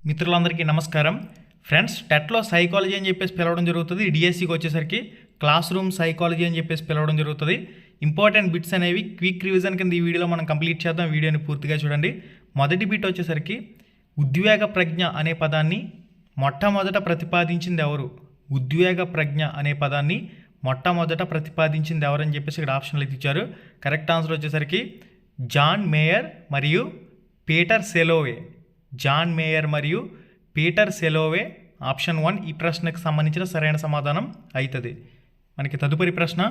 మిత్రులందరికీ నమస్కారం. ఫ్రెండ్స్, టెట్లో సైకాలజీ అని చెప్పేసి పిలవడం జరుగుతుంది. డిఎస్సికి వచ్చేసరికి క్లాస్ రూమ్ సైకాలజీ అని చెప్పేసి పిలవడం జరుగుతుంది. ఇంపార్టెంట్ బిట్స్ అనేవి క్విక్ రివిజన్ కింద ఈ వీడియోలో మనం కంప్లీట్ చేద్దాం. వీడియోని పూర్తిగా చూడండి. మొదటి బిట్ వచ్చేసరికి ఉద్వేగ ప్రజ్ఞ అనే పదాన్ని మొట్టమొదట ప్రతిపాదించింది ఎవరు? ఉద్వేగ ప్రజ్ఞ అనే పదాన్ని మొట్టమొదట ప్రతిపాదించింది ఎవరని చెప్పేసి ఇక్కడ ఆప్షన్లు ఇచ్చారు. కరెక్ట్ ఆన్సర్ వచ్చేసరికి జాన్ మేయర్ మరియు పీటర్ సెలోవే. జాన్ మేయర్ మరియు పీటర్ సెలోవే. ఆప్షన్ 1 ఈ ప్రశ్నకు సంబంధించిన సరైన సమాధానం అవుతుంది. మనకి తదుపరి ప్రశ్న.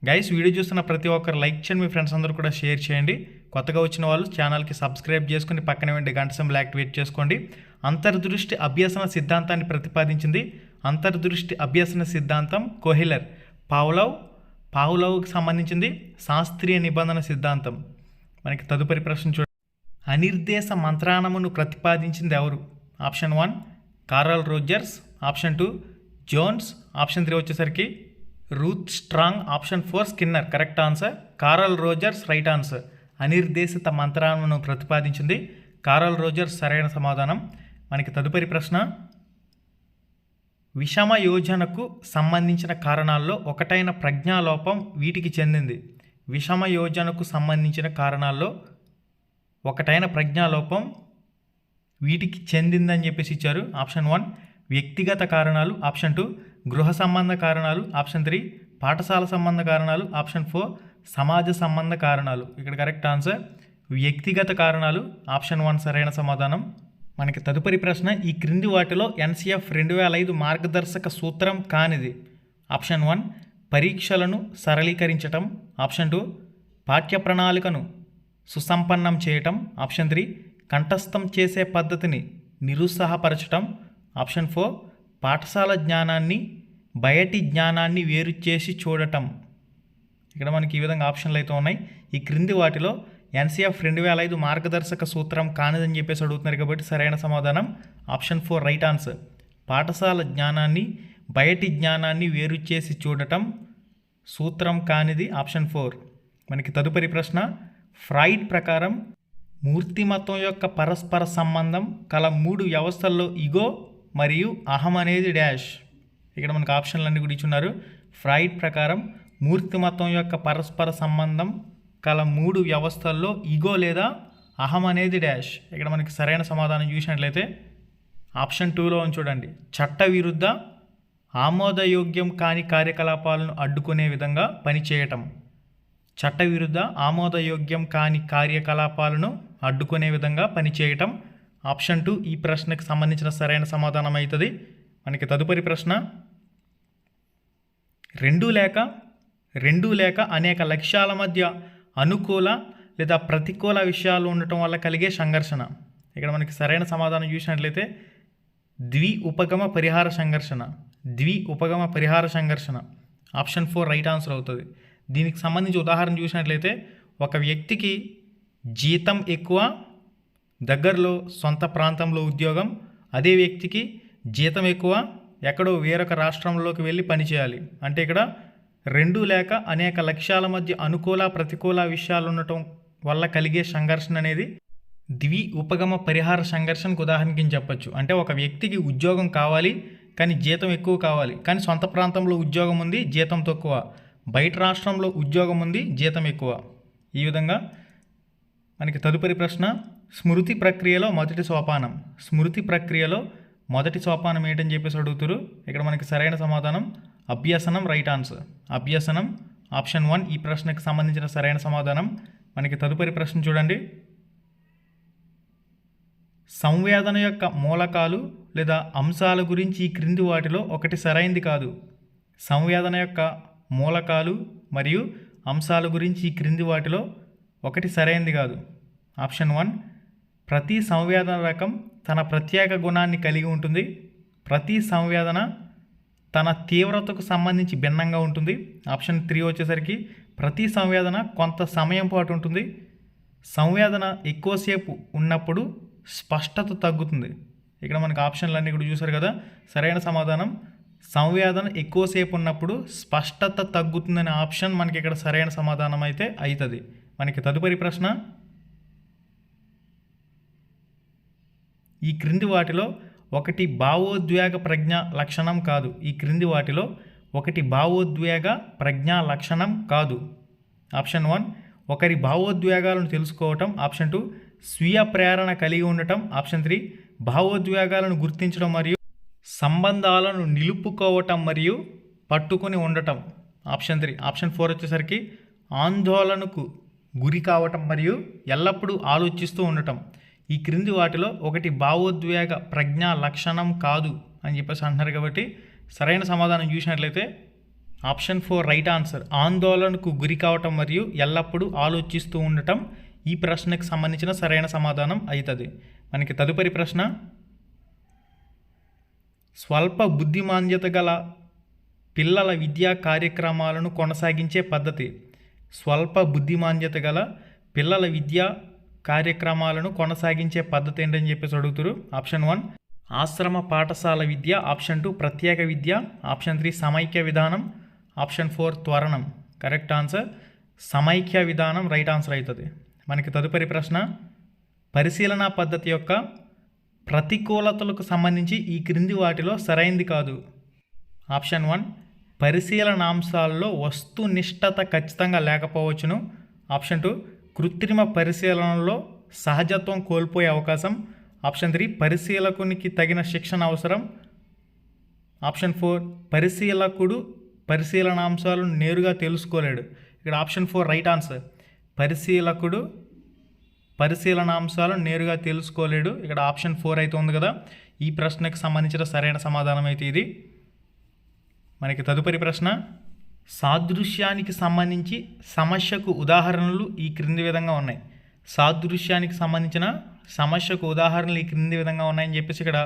గైస్, వీడియో చూస్తున్న ప్రతి ఒక్కరు లైక్ చేయండి, మీ ఫ్రెండ్స్ అందరూ కూడా షేర్ చేయండి. కొత్తగా వచ్చిన వాళ్ళు ఛానల్కి సబ్స్క్రైబ్ చేసుకుని పక్కనే ఉండే గంట సింబల్ యాక్టివేట్ చేసుకోండి. అంతర్దృష్టి అభ్యసన సిద్ధాంతాన్ని ప్రతిపాదించింది. అంతర్దృష్టి అభ్యసన సిద్ధాంతం కోహెలర్. పావ్లోవ్కి సంబంధించింది శాస్త్రీయ నిబంధన సిద్ధాంతం. మనకి తదుపరి ప్రశ్న చూడండి. అనిర్దేశ మంత్రానమును ప్రతిపాదించింది ఎవరు? Option 1 Carl Rogers. Option 2 Jones. Option 3 వచ్చేసరికి Ruth Strang. Option 4 Skinner. Correct answer Carl Rogers, right answer. అనిర్దేశిత మంత్రానమును ప్రతిపాదించింది కార్ల్ రోజర్స్, సరైన సమాధానం. మనకి తదుపరి ప్రశ్న. విషమ యోజనకు సంబంధించిన కారణాల్లో ఒకటైన ప్రజ్ఞాలోపం వీటికి చెందింది. విషమ యోజనకు సంబంధించిన కారణాల్లో ఒకటైన ప్రజ్ఞాలోపం వీటికి చెందిందని చెప్పేసి ఇచ్చారు. ఆప్షన్ 1 వ్యక్తిగత కారణాలు. ఆప్షన్ 2 గృహ సంబంధ కారణాలు. ఆప్షన్ 3 పాఠశాల సంబంధ కారణాలు. ఆప్షన్ 4 సమాజ సంబంధ కారణాలు. ఇక్కడ కరెక్ట్ ఆన్సర్ వ్యక్తిగత కారణాలు. ఆప్షన్ 1 సరైన సమాధానం. మనకి తదుపరి ప్రశ్న. ఈ క్రింది వాటిలో ఎన్సిఎఫ్ 2005 మార్గదర్శక సూత్రం కానిది. ఆప్షన్ 1 పరీక్షలను సరళీకరించటం. ఆప్షన్ 2 పాఠ్య ప్రణాళికను సుసంపన్నం చేయటం. ఆప్షన్ 3 కంఠస్థం చేసే పద్ధతిని నిరుత్సాహపరచటం. ఆప్షన్ 4 పాఠశాల జ్ఞానాన్ని బయటి జ్ఞానాన్ని వేరు చేసి చూడటం. ఇక్కడ మనకి ఈ విధంగా ఆప్షన్లు అయితే ఉన్నాయి. ఈ క్రింది వాటిలో ఎన్సిఎఫ్ 2005 మార్గదర్శక సూత్రం కానిదని చెప్పేసి అడుగుతున్నారు కాబట్టి సరైన సమాధానం ఆప్షన్ 4 రైట్ ఆన్సర్. పాఠశాల జ్ఞానాన్ని బయటి జ్ఞానాన్ని వేరు చేసి చూడటం సూత్రం కానిది ఆప్షన్ 4. మనకి తదుపరి ప్రశ్న. ఫ్రాయిడ్ ప్రకారం మూర్తిమత్వం యొక్క పరస్పర సంబంధం కల 3 వ్యవస్థల్లో ఇగో మరియు అహం అనేది డాష్. ఇక్కడ మనకు ఆప్షన్లు అన్నీ కూడా ఇచ్చున్నారు. ఫ్రాయిడ్ ప్రకారం మూర్తిమత్వం యొక్క పరస్పర సంబంధం కల 3 వ్యవస్థల్లో ఇగో లేదా అహం అనేది డాష్. ఇక్కడ మనకి సరైన సమాధానం చూసినట్లయితే ఆప్షన్ 2లో చూడండి. చట్ట విరుద్ధ ఆమోదయోగ్యం కాని కార్యకలాపాలను అడ్డుకునే విధంగా పనిచేయటం. చట్టవిరుద్ధ ఆమోదయోగ్యం కాని కార్యకలాపాలను అడ్డుకునే విధంగా పనిచేయటం. ఆప్షన్ 2 ఈ ప్రశ్నకు సంబంధించిన సరైన సమాధానం అవుతుంది. మనకి తదుపరి ప్రశ్న. రెండు లేక అనేక లక్ష్యాల మధ్య అనుకూల లేదా ప్రతికూల విషయాలు ఉండటం వల్ల కలిగే సంఘర్షణ. ఇక్కడ మనకి సరైన సమాధానం చూసినట్లయితే ఉపగమ పరిహార సంఘర్షణ. ఆప్షన్ 4 రైట్ ఆన్సర్ అవుతుంది. దీనికి సంబంధించి ఉదాహరణ చూసినట్లయితే ఒక వ్యక్తికి జీతం ఎక్కువ, దగ్గరలో సొంత ప్రాంతంలో ఉద్యోగం. అదే వ్యక్తికి జీతం ఎక్కువ, ఎక్కడో వేరొక రాష్ట్రంలోకి వెళ్ళి పనిచేయాలి. అంటే ఇక్కడ 2 లేక అనేక లక్ష్యాల మధ్య అనుకూల ప్రతికూల విషయాలు ఉండటం వల్ల కలిగే సంఘర్షణ అనేది ఉపగమ పరిహార సంఘర్షణకు ఉదాహరణకి చెప్పచ్చు. అంటే ఒక వ్యక్తికి ఉద్యోగం కావాలి కానీ జీతం ఎక్కువ కావాలి, కానీ సొంత ప్రాంతంలో ఉద్యోగం ఉంది, జీతం తక్కువ. బయట రాష్ట్రంలో ఉద్యోగం ఉంది, జీతం ఎక్కువ. ఈ విధంగా. మనకి తదుపరి ప్రశ్న. స్మృతి ప్రక్రియలో మొదటి సోపానం ఏంటని చెప్పేసి అడుగుతారు. ఇక్కడ మనకి సరైన సమాధానం అభ్యసనం, రైట్ ఆన్సర్. అభ్యసనం ఆప్షన్ 1 ఈ ప్రశ్నకు సంబంధించిన సరైన సమాధానం. మనకి తదుపరి ప్రశ్న చూడండి. సంవేదన యొక్క మూలకాలు లేదా అంశాల గురించి ఈ క్రింది వాటిలో ఒకటి సరైంది కాదు. సంవేదన యొక్క మూలకాలు మరియు అంశాల గురించి ఈ క్రింది వాటిలో ఒకటి సరైనది కాదు. ఆప్షన్ 1 ప్రతి సంవేదన రకం తన ప్రత్యేక గుణాన్ని కలిగి ఉంటుంది. ప్రతి సంవేదన తన తీవ్రతకు సంబంధించి భిన్నంగా ఉంటుంది. ఆప్షన్ 3 వచ్చేసరికి ప్రతి సంవేదన కొంత సమయం పాటు ఉంటుంది. సంవేదన ఎక్కువసేపు ఉన్నప్పుడు స్పష్టత తగ్గుతుంది. ఇక్కడ మనకు ఆప్షన్లు అన్నీ కూడా చూసారు కదా. సరైన సమాధానం సంవేదన ఎక్కువసేపు ఉన్నప్పుడు స్పష్టత తగ్గుతుందనే ఆప్షన్ మనకి ఇక్కడ సరైన సమాధానం అయితే అవుతుంది. మనకి తదుపరి ప్రశ్న. ఈ క్రింది వాటిలో ఒకటి భావోద్వేగ ప్రజ్ఞ లక్షణం కాదు. ఈ క్రింది వాటిలో ఒకటి భావోద్వేగ ప్రజ్ఞా లక్షణం కాదు. ఆప్షన్ 1 ఒకరి భావోద్వేగాలను తెలుసుకోవటం. ఆప్షన్ 2 స్వీయ ప్రేరణ కలిగి ఉండటం. ఆప్షన్ 3 భావోద్వేగాలను గుర్తించడం మరియు సంబంధాలను నిలుపుకోవటం మరియు పట్టుకొని ఉండటం. ఆప్షన్ 3. ఆప్షన్ 4 వచ్చేసరికి ఆందోళనకు గురి కావటం మరియు ఎల్లప్పుడూ ఆలోచిస్తూ ఉండటం. ఈ క్రింది వాటిలో ఒకటి భావోద్వేగ ప్రజ్ఞా లక్షణం కాదు అని చెప్పేసి అంటున్నారు. కాబట్టి సరైన సమాధానం చూసినట్లయితే ఆప్షన్ 4 రైట్ ఆన్సర్. ఆందోళనకు గురి కావటం మరియు ఎల్లప్పుడూ ఆలోచిస్తూ ఉండటం ఈ ప్రశ్నకు సంబంధించిన సరైన సమాధానం అవుతుంది. మనకి తదుపరి ప్రశ్న, స్వల్ప బుద్ధిమాంద్యత గల పిల్లల విద్యా కార్యక్రమాలను కొనసాగించే పద్ధతి. స్వల్ప బుద్ధిమాంద్యత గల పిల్లల విద్యా కార్యక్రమాలను కొనసాగించే పద్ధతి ఏంటని చెప్పేసి అడుగుతారు. ఆప్షన్ 1 ఆశ్రమ పాఠశాల విద్య. ఆప్షన్ 2 ప్రత్యేక విద్య. ఆప్షన్ 3 సమైక్య విధానం. ఆప్షన్ 4 త్వరణం. కరెక్ట్ ఆన్సర్ సమైక్య విధానం రైట్ ఆన్సర్ అవుతుంది. మనకి తదుపరి ప్రశ్న, పరిశీలన పద్ధతి యొక్క ప్రతికూలతలకు సంబంధించి ఈ క్రింది వాటిలో సరైంది కాదు. ఆప్షన్ 1 పరిశీలనాంశాల్లో వస్తునిష్టత ఖచ్చితంగా లేకపోవచ్చును. ఆప్షన్ 2 కృత్రిమ పరిశీలనలో సహజత్వం కోల్పోయే అవకాశం. ఆప్షన్ 3 పరిశీలకునికి తగిన శిక్షణ అవసరం. ఆప్షన్ 4 పరిశీలకుడు పరిశీలనాంశాలను నేరుగా తెలుసుకోలేడు. ఇక్కడ ఆప్షన్ 4 రైట్ ఆన్సర్. పరిశీలకుడు పరిశీలనాంశాలను నేరుగా తెలుసుకోలేడు. ఇక్కడ ఆప్షన్ 4 అయితే ఉంది కదా. ఈ ప్రశ్నకు సంబంధించిన సరైన సమాధానం అయితే ఇది. మనకి తదుపరి ప్రశ్న, సాదృశ్యానికి సంబంధించి సమస్యకు ఉదాహరణలు ఈ క్రింది విధంగా ఉన్నాయి. సాదృశ్యానికి సంబంధించిన సమస్యకు ఉదాహరణలు ఈ క్రింది విధంగా ఉన్నాయని చెప్పేసి ఇక్కడ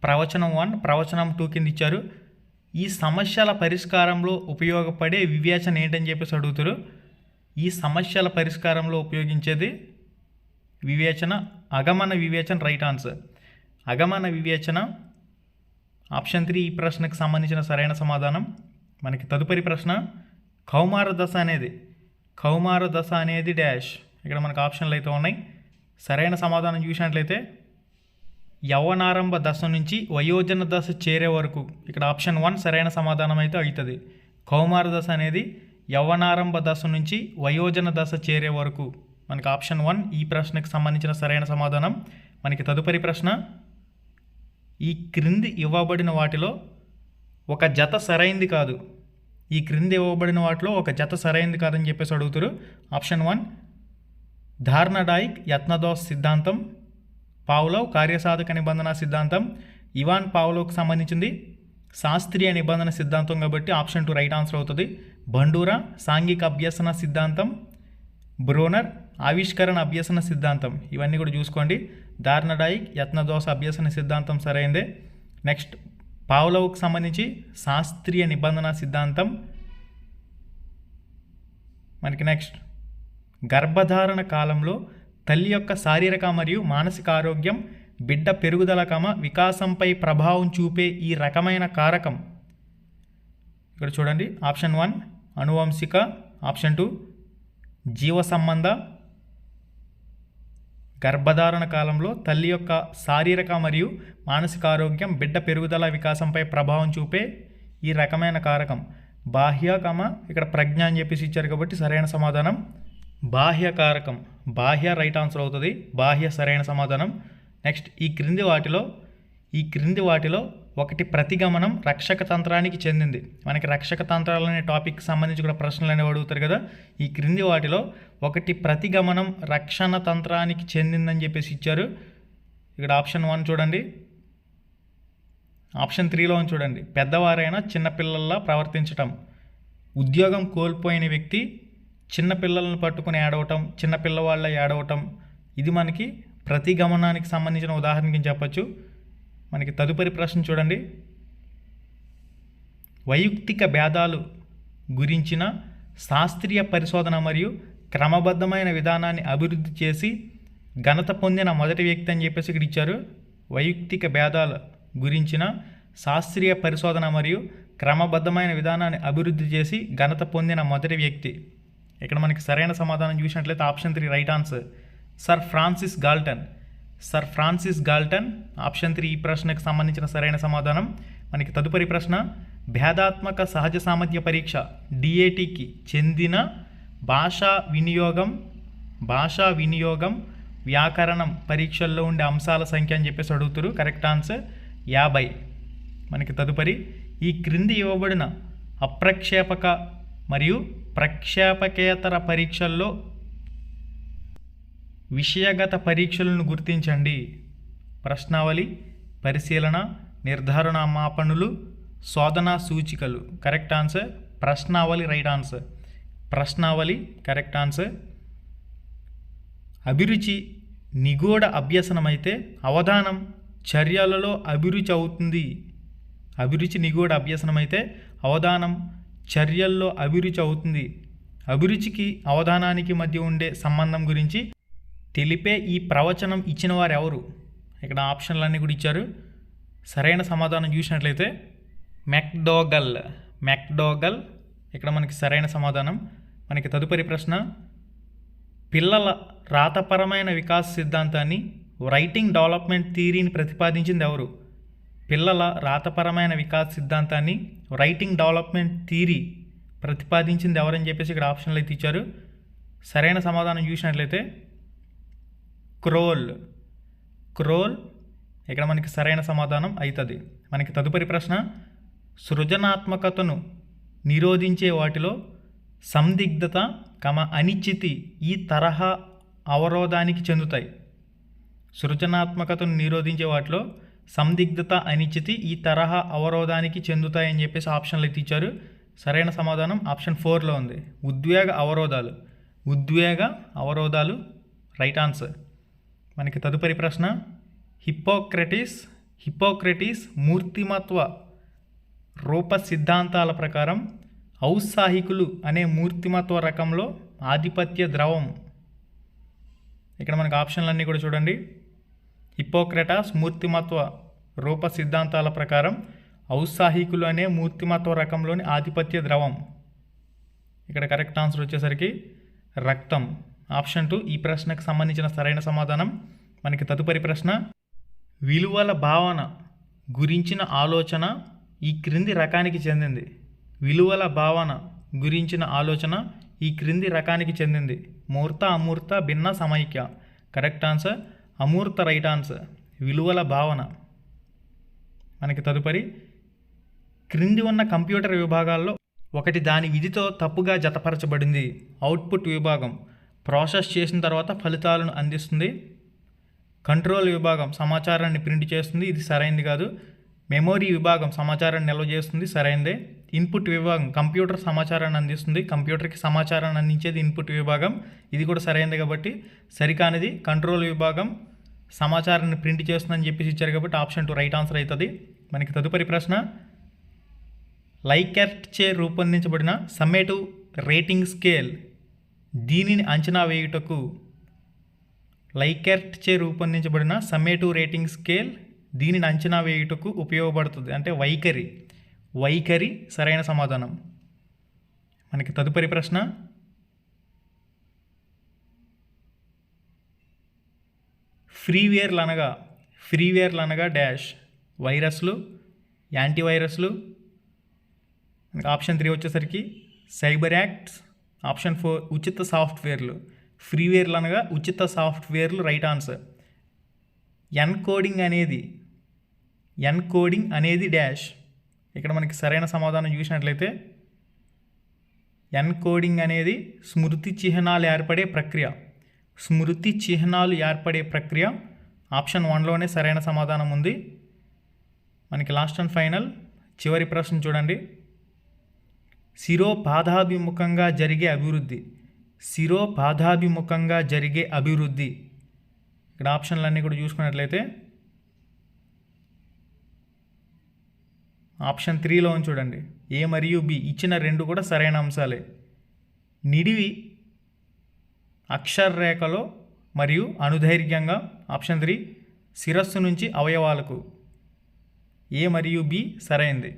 ప్రవచనం 1 ప్రవచనం 2 కింద ఇచ్చారు. ఈ సమస్యల పరిష్కారంలో ఉపయోగపడే వివేచన ఏంటని చెప్పేసి అడుగుతారు. ఈ సమస్యల పరిష్కారంలో ఉపయోగించేది వివేచన, అగమన వివేచన రైట్ ఆన్సర్. అగమన వివేచన ఆప్షన్ 3 ఈ ప్రశ్నకు సంబంధించిన సరైన సమాధానం. మనకి తదుపరి ప్రశ్న, కౌమార దశ అనేది డాష్. ఇక్కడ మనకు ఆప్షన్లు అయితే ఉన్నాయి. సరైన సమాధానం చూసినట్లయితే యవ్వనారంభ దశ నుంచి వయోజన దశ చేరే వరకు. ఇక్కడ ఆప్షన్ 1 సరైన సమాధానం అయితే అవుతుంది. కౌమార దశ అనేది యవ్వనారంభ దశ నుంచి వయోజన దశ చేరే వరకు. మనకి ఆప్షన్ 1 ఈ ప్రశ్నకు సంబంధించిన సరైన సమాధానం. మనకి తదుపరి ప్రశ్న, ఈ క్రింది ఇవ్వబడిన వాటిలో ఒక జత సరైంది కాదు. ఈ క్రింది ఇవ్వబడిన వాటిలో ఒక జత సరైంది కాదని చెప్పేసి అడుగుతారు. ఆప్షన్ 1 ధార్నడాయిక్ యత్నదోస్ సిద్ధాంతం. పావ్లోవ్ కార్యసాధక నిబంధన సిద్ధాంతం. ఇవాన్ పావ్లోవ్కి సంబంధించింది శాస్త్రీయ నిబంధన సిద్ధాంతం కాబట్టి ఆప్షన్ 2 రైట్ ఆన్సర్ అవుతుంది. బండూరా సాంఘిక అభ్యసన సిద్ధాంతం. బ్రోనర్ ఆవిష్కరణ అభ్యసన సిద్ధాంతం. ఇవన్నీ కూడా చూసుకోండి. ధార్నడాయిక్ యత్నదోస అభ్యసన సిద్ధాంతం సరైందే. నెక్స్ట్ పావ్లోవ్కి సంబంధించి శాస్త్రీయ నిబంధన సిద్ధాంతం. మనకి నెక్స్ట్ గర్భధారణ కాలంలో తల్లి యొక్క శారీరక మరియు మానసిక ఆరోగ్యం, బిడ్డ పెరుగుదల వికాసంపై ప్రభావం చూపే ఈ రకమైన కారకం. ఇక్కడ చూడండి ఆప్షన్ 1 అనువంశిక. ఆప్షన్ 2 జీవ సంబంధ. గర్భధారణ కాలంలో తల్లి యొక్క శారీరక మరియు మానసిక ఆరోగ్యం, బిడ్డ పెరుగుదల వికాసంపై ప్రభావం చూపే ఈ రకమైన కారకం. బాహ్య ఇక్కడ ప్రజ్ఞ అని చెప్పేసి ఇచ్చారు కాబట్టి సరైన సమాధానం బాహ్య కారకం. బాహ్య రైట్ ఆన్సర్ అవుతుంది. బాహ్య సరైన సమాధానం. నెక్స్ట్ ఈ క్రింది వాటిలో ఒకటి ప్రతిగమనం రక్షక తంత్రానికి చెందింది. మనకి రక్షక తంత్రాలు అనే టాపిక్కి సంబంధించి కూడా ప్రశ్నలు అనేవి అడుగుతారు కదా. ఈ క్రింది వాటిలో ఒకటి ప్రతిగమనం రక్షణ తంత్రానికి చెందిందని చెప్పేసి ఇచ్చారు. ఇక్కడ ఆప్షన్ 1 చూడండి. ఆప్షన్ 3లో చూడండి, పెద్దవారైనా చిన్నపిల్లల్లా ప్రవర్తించటం. ఉద్యోగం కోల్పోయిన వ్యక్తి చిన్నపిల్లలను పట్టుకుని ఏడవటం, చిన్నపిల్లవాళ్ళ ఏడవటం. ఇది మనకి ప్రతిగమనానికి సంబంధించిన ఉదాహరణకి చెప్పచ్చు. మనకి తదుపరి ప్రశ్న చూడండి, వైయక్తిక భేదాలు గురించిన శాస్త్రీయ పరిశోధన మరియు క్రమబద్ధమైన విధానాన్ని అభివృద్ధి చేసి ఘనత పొందిన మొదటి వ్యక్తి అని చెప్పేసి ఇక్కడ ఇచ్చారు. వైయక్తిక భేదాల గురించిన శాస్త్రీయ పరిశోధన మరియు క్రమబద్ధమైన విధానాన్ని అభివృద్ధి చేసి ఘనత పొందిన మొదటి వ్యక్తి. ఇక్కడ మనకి సరైన సమాధానం చూసినట్లయితే option 3 right answer. Sir Francis Galton. Sir Francis Galton. Option 3 ఈ ప్రశ్నకు సంబంధించిన సరైన సమాధానం. మనకి తదుపరి ప్రశ్న, భేదాత్మక సహజ సామర్థ్య పరీక్ష డిఏటికి చెందిన భాషా వినియోగం వ్యాకరణం పరీక్షల్లో ఉండే అంశాల సంఖ్య అని చెప్పేసి అడుగుతారు. Correct answer 50. మనకి తదుపరి, ఈ క్రింది ఇవ్వబడిన అప్రక్షేపక మరియు ప్రక్షేపకేతర పరీక్షల్లో విషయగత పరీక్షలను గుర్తించండి. ప్రశ్నావళి, పరిశీలన, నిర్ధారణ మాపనులు, శోధనా సూచికలు. కరెక్ట్ ఆన్సర్ ప్రశ్నావళి. రైట్ ఆన్సర్ ప్రశ్నావళి కరెక్ట్ ఆన్సర్. అభిరుచి నిగూఢ అభ్యసనమైతే అవధానం చర్యలలో అభిరుచి అవుతుంది. అభిరుచి నిగూఢ అభ్యసనమైతే అవధానం చర్యల్లో అభిరుచి అవుతుంది. అభిరుచికి అవధానానికి మధ్య ఉండే సంబంధం గురించి తెలిపే ఈ ప్రవచనం ఇచ్చిన వారు ఎవరు? ఇక్కడ ఆప్షన్లన్నీ కూడా ఇచ్చారు. సరైన సమాధానం చూసినట్లయితే మెక్డోగల్. ఇక్కడ మనకి సరైన సమాధానం. మనకి తదుపరి ప్రశ్న, పిల్లల రాతపరమైన వికాస సిద్ధాంతాన్ని రైటింగ్ డెవలప్మెంట్ థియరీని ప్రతిపాదించింది ఎవరు? పిల్లల రాతపరమైన వికాస సిద్ధాంతాన్ని రైటింగ్ డెవలప్మెంట్ థియరీ ప్రతిపాదించింది ఎవరని చెప్పేసి ఇక్కడ ఆప్షన్లు అయితే ఇచ్చారు. సరైన సమాధానం చూసినట్లయితే క్రోల్. ఇక్కడ మనకి సరైన సమాధానం అవుతుంది. మనకి తదుపరి ప్రశ్న, సృజనాత్మకతను నిరోధించే వాటిలో సందిగ్ధత, అనిశ్చితి ఈ తరహా అవరోధానికి చెందుతాయి. సృజనాత్మకతను నిరోధించే వాటిలో సందిగ్ధత, అనిశ్చితి ఈ తరహా అవరోధానికి చెందుతాయని చెప్పేసి ఆప్షన్లు అయితే ఇచ్చారు. సరైన సమాధానం ఆప్షన్ 4లో ఉంది. ఉద్వేగ అవరోధాలు రైట్ ఆన్సర్. మనకి తదుపరి ప్రశ్న, హిప్పోక్రటీస్ మూర్తిమత్వ రూప సిద్ధాంతాల ప్రకారం ఔత్సాహికులు అనే మూర్తిమత్వ రకంలో ఆధిపత్య ద్రవం. ఇక్కడ మనకి ఆప్షన్లన్నీ కూడా చూడండి. హిప్పోక్రటస్ మూర్తిమత్వ రూప సిద్ధాంతాల ప్రకారం ఔత్సాహికులు అనే మూర్తిమత్వ రకంలోని ఆధిపత్య ద్రవం. ఇక్కడ కరెక్ట్ ఆన్సర్ వచ్చేసరికి రక్తం. ఆప్షన్ 2 ఈ ప్రశ్నకు సంబంధించిన సరైన సమాధానం. మనకి తదుపరి ప్రశ్న, విలువల భావన గురించిన ఆలోచన ఈ క్రింది రకానికి చెందింది. విలువల భావన గురించిన ఆలోచన ఈ క్రింది రకానికి చెందింది. మూర్త, అమూర్త, భిన్న, సమైక్య. కరెక్ట్ ఆన్సర్ అమూర్త. రైట్ ఆన్సర్ విలువల భావన. మనకి తదుపరి, క్రింది ఉన్న కంప్యూటర్ విభాగాల్లో ఒకటి దాని విధితో తప్పుగా జతపరచబడింది. అవుట్పుట్ విభాగం ప్రాసెస్ చేసిన తర్వాత ఫలితాలను అందిస్తుంది. కంట్రోల్ విభాగం సమాచారాన్ని ప్రింట్ చేస్తుంది, ఇది సరైనది కాదు. మెమొరీ విభాగం సమాచారాన్ని నిల్వ చేస్తుంది, సరైనదే. ఇన్పుట్ విభాగం కంప్యూటర్ సమాచారాన్ని అందిస్తుంది, కంప్యూటర్కి సమాచారాన్ని అందించేది ఇన్పుట్ విభాగం, ఇది కూడా సరైనది కాబట్టి సరికానిది. కంట్రోల్ విభాగం సమాచారాన్ని ప్రింట్ చేస్తుందని చెప్పేసి ఇచ్చారు కాబట్టి ఆప్షన్ 2 రైట్ ఆన్సర్ అవుతుంది. మనకి తదుపరి ప్రశ్న, లైకెర్ట్ చే రూపొందించబడిన సమ్మేటివ్ రేటింగ్ స్కేల్ దీనిని అంచనా వేయుటకు. లైకెర్ట్ చే రూపొందించబడిన సమ్మేటివ్ రేటింగ్ స్కేల్ దీనిని అంచనా వేయుటకు ఉపయోగపడుతుంది. అంటే వైఖరి సరైన సమాధానం. మనకి తదుపరి ప్రశ్న, ఫ్రీవేర్లు అనగా డాష్. వైరస్లు, యాంటీవైరస్లు. ఆప్షన్ 3 వచ్చేసరికి సైబర్ యాక్ట్స్. ఆప్షన్ 4 ఉచిత సాఫ్ట్వేర్లు. ఫ్రీవేర్లు అనగా ఉచిత సాఫ్ట్వేర్లు రైట్ ఆన్సర్. ఎన్కోడింగ్ అనేది డాష్. ఇక్కడ మనకి సరైన సమాధానం చూసినట్లయితే ఎన్కోడింగ్ అనేది స్మృతి చిహ్నాలు ఏర్పడే ప్రక్రియ. ఆప్షన్ 1లోనే సరైన సమాధానం ఉంది. మనకి లాస్ట్ అండ్ ఫైనల్ చివరి ప్రశ్న చూడండి. శిరోబాధాభిముఖంగా జరిగే అభివృద్ధి. ఇక్కడ ఆప్షన్లన్నీ కూడా చూసుకున్నట్లయితే ఆప్షన్ 3లో చూడండి. ఏ మరియు బి ఇచ్చిన 2 కూడా సరైన అంశాలే. నిడివి అక్షరరేఖలో మరియు అనుదైర్ఘ్యంగా. ఆప్షన్ 3 శిరస్సు నుంచి అవయవాలకు. ఏ మరియు బి సరైనది.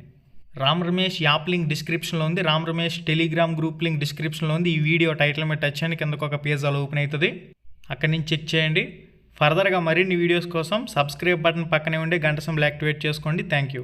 రామ్ రమేష్ యాప్ లింక్ డిస్క్రిప్షన్లో ఉంది. Ram Ramesh Telegram group link డిస్క్రిప్షన్లో ఉంది. ఈ వీడియో టైటిల్ మీద టచ్ చేయండి, కిందకు ఒక పేజ్ అలా ఓపెన్ అవుతుంది, అక్కడి నుంచి చెక్ చేయండి. ఫర్దర్గా మరిన్ని వీడియోస్ కోసం సబ్స్క్రైబ్ బటన్ పక్కనే ఉండే గంట సింబల్ యాక్టివేట్ చేసుకోండి. Thank you.